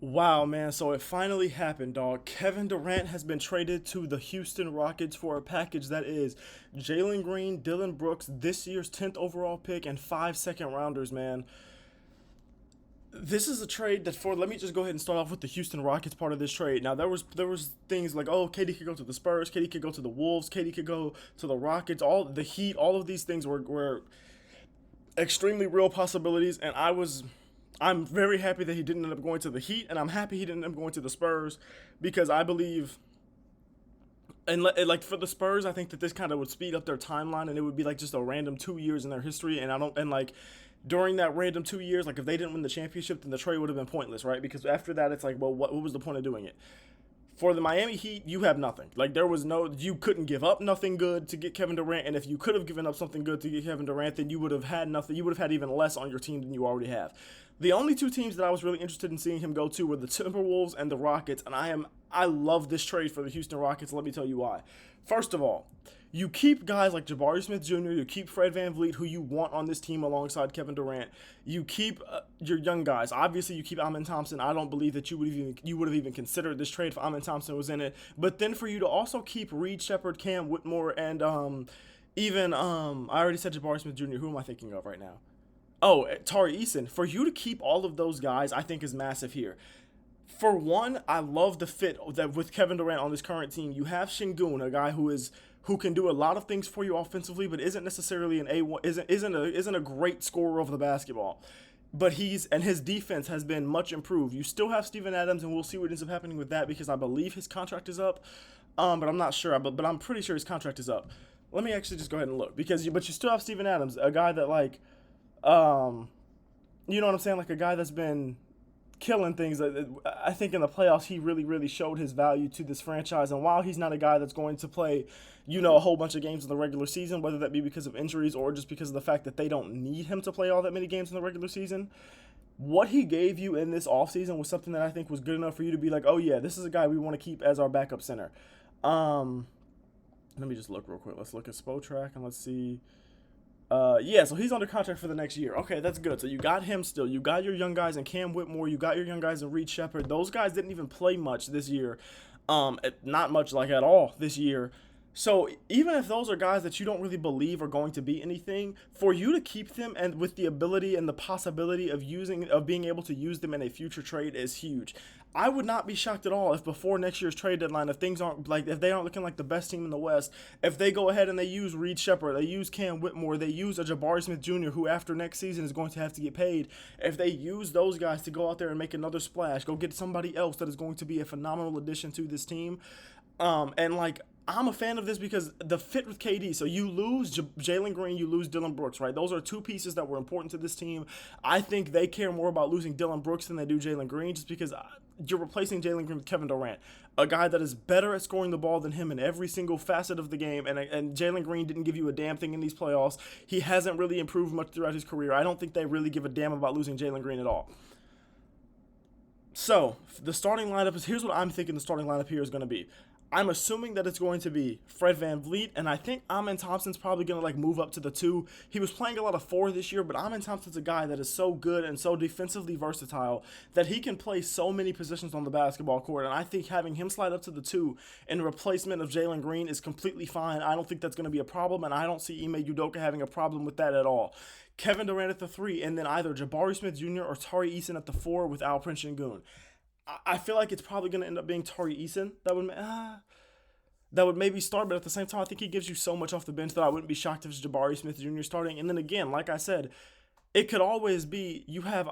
Wow, man. So it finally happened, dog. Kevin Durant has been traded to the Houston Rockets for a package that is Jalen Green, Dylan Brooks, this year's 10th overall pick, and 5 second rounders, man. This is a trade that for let me just go ahead and start off with the Houston Rockets part of this trade. Now there was things like, oh, KD could go to the Spurs, KD could go to the Wolves, KD could go to the Rockets, all the Heat, all of these things were extremely real possibilities, and I'm very happy that he didn't end up going to the Heat, and I'm happy he didn't end up going to the Spurs because I believe, and like for the Spurs, I think that this kind of would speed up their timeline, and it would be like just a random 2 years in their history, and I don't, and like during that random 2 years, like if they didn't win the championship, then the trade would have been pointless, right? Because after that, it's like, well, what was the point of doing it? For the Miami Heat, you have nothing. Like there was no, you couldn't give up nothing good to get Kevin Durant, and if you could have given up something good to get Kevin Durant, then you would have had nothing. You would have had even less on your team than you already have. The only two teams that I was really interested in seeing him go to were the Timberwolves and the Rockets, and I love this trade for the Houston Rockets. Let me tell you why. First of all, you keep guys like Jabari Smith Jr., you keep Fred VanVleet, who you want on this team alongside Kevin Durant. You keep your young guys. Obviously, you keep Amin Thompson. I don't believe that you would have even considered this trade if Amin Thompson was in it. But then for you to also keep Reed Shepard, Cam Whitmore, and even I already said Jabari Smith Jr. Who am I thinking of right now? Oh, Tari Eason. For you to keep all of those guys, I think is massive here. For one, I love the fit that with Kevin Durant on this current team. You have Shingun, a guy who can do a lot of things for you offensively, but isn't necessarily an A1, isn't a great scorer of the basketball. But his defense has been much improved. You still have Steven Adams, and we'll see what ends up happening with that because I believe his contract is up. But I'm not sure. But I'm pretty sure his contract is up. Let me actually just go ahead and look but you still have Steven Adams, a guy that like um you know what I'm saying, like a guy that's been killing things. I think in the playoffs he really really showed his value to this franchise. And while he's not a guy that's going to play, a whole bunch of games in the regular season, whether that be because of injuries or just because of the fact that they don't need him to play all that many games in the regular season, what he gave you in this offseason was something that I think was good enough for you to be like, oh yeah, this is a guy we want to keep as our backup center. Um, Let me just look real quick. Let's look at Spotrac and let's see. Yeah, so he's under contract for the next year. Okay, that's good. So you got him still. You got your young guys in Cam Whitmore. You got your young guys in Reed Shepard. Those guys didn't even play much this year. Not much like at all this year. So even if those are guys that you don't really believe are going to be anything, for you to keep them and with the ability and the possibility of being able to use them in a future trade is huge. I would not be shocked at all if before next year's trade deadline, if they aren't looking like the best team in the West, if they go ahead and they use Reed Shepard, they use Cam Whitmore, they use a Jabari Smith Jr. who after next season is going to have to get paid. If they use those guys to go out there and make another splash, go get somebody else that is going to be a phenomenal addition to this team. And like I'm a fan of this because the fit with KD. So you lose Jalen Green, you lose Dylan Brooks, right? Those are two pieces that were important to this team. I think they care more about losing Dylan Brooks than they do Jalen Green, just because you're replacing Jalen Green with Kevin Durant, a guy that is better at scoring the ball than him in every single facet of the game. And Jalen Green didn't give you a damn thing in these playoffs. He hasn't really improved much throughout his career. I don't think they really give a damn about losing Jalen Green at all. So the starting lineup is here's what I'm thinking the starting lineup here is going to be. I'm assuming that it's going to be Fred VanVleet, and I think Amin Thompson's probably going to like move up to the two. He was playing a lot of four this year, but Amin Thompson's a guy that is so good and so defensively versatile that he can play so many positions on the basketball court, and I think having him slide up to the two in replacement of Jalen Green is completely fine. I don't think that's going to be a problem, and I don't see Ime Udoka having a problem with that at all. Kevin Durant at the three, and then either Jabari Smith Jr. or Tari Eason at the four with Alperen Sengun. I feel like it's probably going to end up being Tari Eason that would maybe start, but at the same time, I think he gives you so much off the bench that I wouldn't be shocked if it's Jabari Smith Jr. starting. And then again, like I said, it could always be you have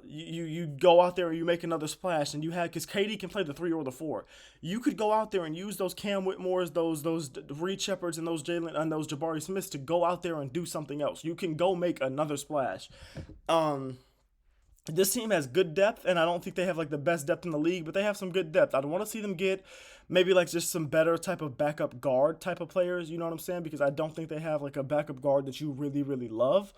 you go out there and you make another splash, and you have because KD can play the three or the four. You could go out there and use those Cam Whitmores, those Reed Shepards, and those Jalen and those Jabari Smiths to go out there and do something else. You can go make another splash. This team has good depth, and I don't think they have like the best depth in the league, but they have some good depth. I'd want to see them get maybe like just some better type of backup guard type of players. You know what I'm saying? Because I don't think they have like a backup guard that you really really love.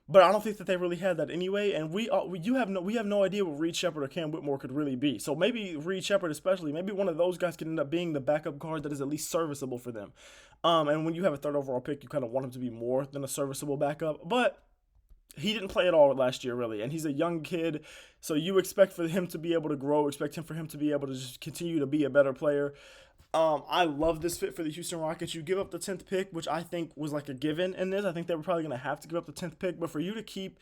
But I don't think that they really had that anyway, and we have no idea what Reed Shepard or Cam Whitmore could really be. So maybe Reed Shepard, especially, maybe one of those guys could end up being the backup guard that is at least serviceable for them. And when you have a third overall pick, you kind of want him to be more than a serviceable backup. But he didn't play at all last year really, and he's a young kid, so you expect for him to be able to grow, expect him for him to be able to just continue to be a better player. I love this fit for the Houston Rockets. You give up the 10th pick, which I think was like a given in this. I think they were probably going to have to give up the 10th pick, but for you to keep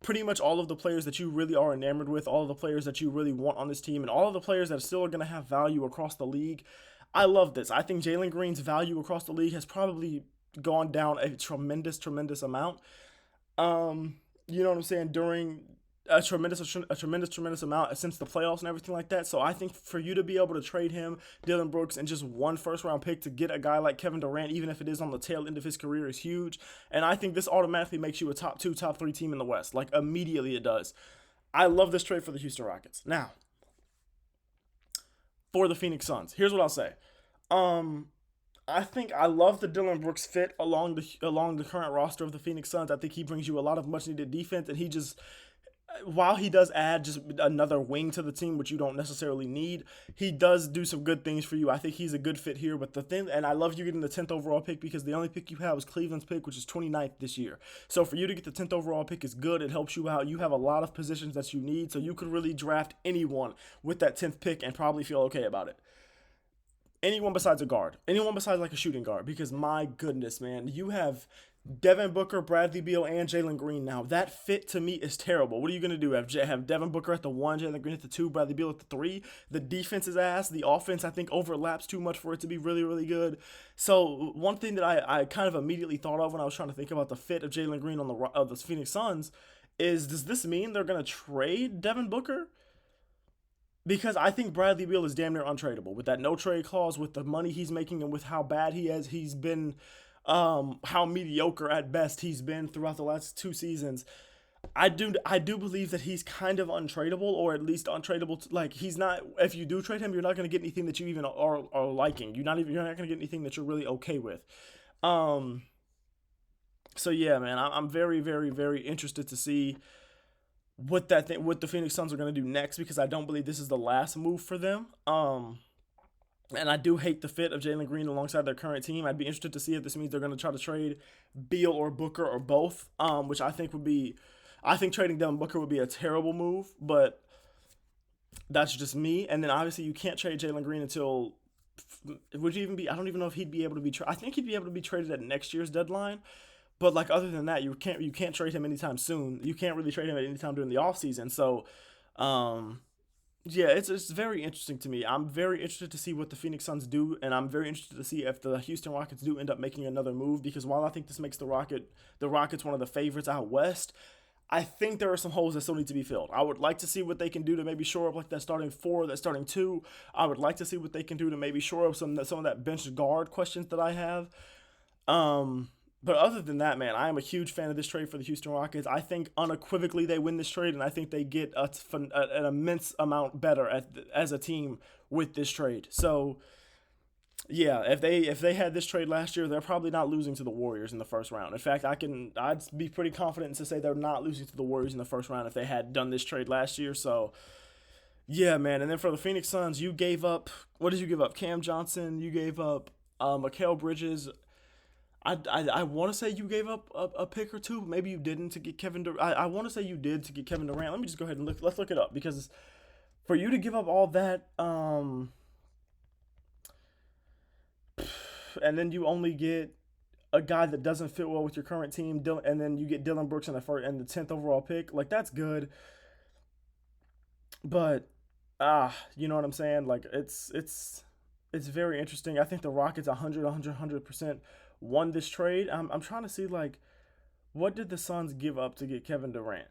pretty much all of the players that you really are enamored with, all of the players that you really want on this team, and all of the players that still are going to have value across the league, I love this. I think Jalen Green's value across the league has probably gone down a tremendous amount. You know what I'm saying? During tremendous amount since the playoffs and everything like that. So I think for you to be able to trade him, Dylan Brooks, and just one first round pick to get a guy like Kevin Durant, even if it is on the tail end of his career, is huge. And I think this automatically makes you a top two, top three team in the West. Like immediately it does. I love this trade for the Houston Rockets. Now, for the Phoenix Suns, here's what I'll say. Um, I think I love the Dylan Brooks fit along the current roster of the Phoenix Suns. I think he brings you a lot of much needed defense, and he just while he does add just another wing to the team, which you don't necessarily need, he does do some good things for you. I think he's a good fit here. But the thing, and I love you getting the 10th overall pick because the only pick you have is Cleveland's pick, which is 29th this year. So for you to get the 10th overall pick is good. It helps you out. You have a lot of positions that you need, so you could really draft anyone with that 10th pick and probably feel okay about it. Anyone besides a guard, anyone besides like a shooting guard, because my goodness, man, you have Devin Booker, Bradley Beal, and Jalen Green now. That fit to me is terrible. What are you going to do? Have Devin Booker at the one, Jalen Green at the two, Bradley Beal at the three? The defense is ass. The offense, I think, overlaps too much for it to be really, really good. So, one thing that I kind of immediately thought of when I was trying to think about the fit of Jalen Green on the Phoenix Suns is, does this mean they're going to trade Devin Booker? Because I think Bradley Beal is damn near untradeable with that no trade clause, with the money he's making, and with how bad he's been, how mediocre at best he's been throughout the last two seasons. I do believe that he's kind of untradeable, or at least untradeable. Like he's not. If you do trade him, you're not going to get anything that you even are liking. You're not going to get anything that you're really okay with. Um. So yeah, man, I'm very interested to see what the Phoenix Suns are going to do next, because I don't believe this is the last move for them. And I do hate the fit of Jalen Green alongside their current team. I'd be interested to see if this means they're going to try to trade Beal or Booker or both, which I think would be. I think trading Devin Booker would be a terrible move, but that's just me. And then obviously you can't trade Jalen Green until. Would you even be? I don't even know if he'd be able to be. I think he'd be able to be traded at next year's deadline. But like other than that, you can't trade him anytime soon. You can't really trade him at any time during the offseason. So, um, yeah, it's very interesting to me. I'm very interested to see what the Phoenix Suns do, and I'm very interested to see if the Houston Rockets do end up making another move. Because while I think this makes the Rockets one of the favorites out west, I think there are some holes that still need to be filled. I would like to see what they can do to maybe shore up like that starting four, that starting two. I would like to see what they can do to maybe shore up some of that bench guard questions that I have. Um, but other than that, man, I am a huge fan of this trade for the Houston Rockets. I think unequivocally they win this trade, and I think they get an immense amount better as a team with this trade. So yeah, if they had this trade last year, they're probably not losing to the Warriors in the first round. In fact, I'd be pretty confident to say they're not losing to the Warriors in the first round if they had done this trade last year. So yeah, man. And then for the Phoenix Suns, you gave up, what did you give up? Cam Johnson. You gave up Mikal Bridges. I want to say you gave up a pick or two. Maybe you didn't to get Kevin Durant. I want to say you did to get Kevin Durant. Let me just go ahead and look. Let's look it up, because for you to give up all that, and then you only get a guy that doesn't fit well with your current team, and then you get Dylan Brooks in the first and the 10th overall pick. Like that's good, but you know what I'm saying? Like it's very interesting. I think the Rockets 100% won this trade. I'm trying to see like what did the Suns give up to get Kevin Durant?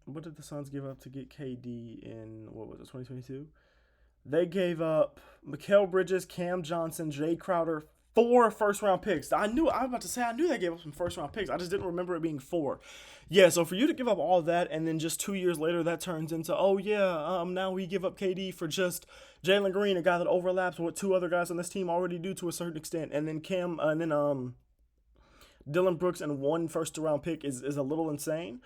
What did the Suns give up to get KD in what was it 2022? They gave up Mikal Bridges, Cam Johnson, Jay Crowder, four first round picks. I was about to say I knew they gave up some first round picks. I just didn't remember it being four. Yeah, so for you to give up all that, and then just 2 years later that turns into, oh yeah, now we give up KD for just Jalen Green, a guy that overlaps what two other guys on this team already do to a certain extent, and then Dylan Brooks and one first round pick is a little insane.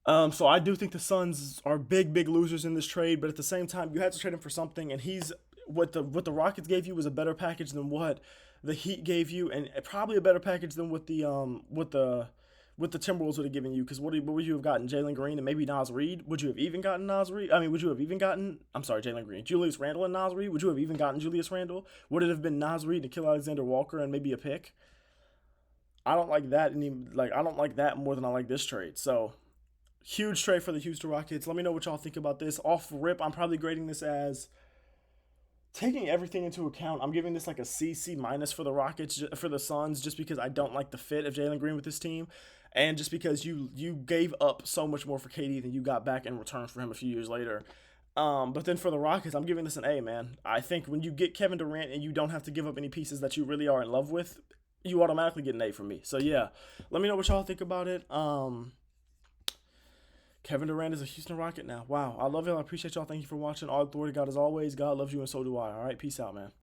So I do think the Suns are big losers in this trade, but at the same time, you had to trade him for something, and he's what the Rockets gave you was a better package than what the Heat gave you, and probably a better package than what the Timberwolves would have given you. Because what would you have gotten? Jalen Green and maybe Nas Reed. Would you have even gotten Nas Reed? I mean, would you have even gotten? I'm sorry, Jalen Green, Julius Randle and Nas Reed. Would you have even gotten Julius Randle? Would it have been Nas Reed and Kill Alexander Walker and maybe a pick? I don't like that I don't like that more than I like this trade. So huge trade for the Houston Rockets. Let me know what y'all think about this. Off rip, I'm probably grading this as, taking everything into account, I'm giving this like a C minus for the Rockets, for the Suns, just because I don't like the fit of Jalen Green with this team, and just because you gave up so much more for KD than you got back in return for him a few years later. But then for the Rockets, I'm giving this an A, man. I think when you get Kevin Durant and you don't have to give up any pieces that you really are in love with, you automatically get an A from me. So yeah, let me know what y'all think about it. Kevin Durant is a Houston Rocket now. Wow. I love y'all. I appreciate y'all. Thank you for watching. All glory to God as always. God loves you and so do I. All right. Peace out, man.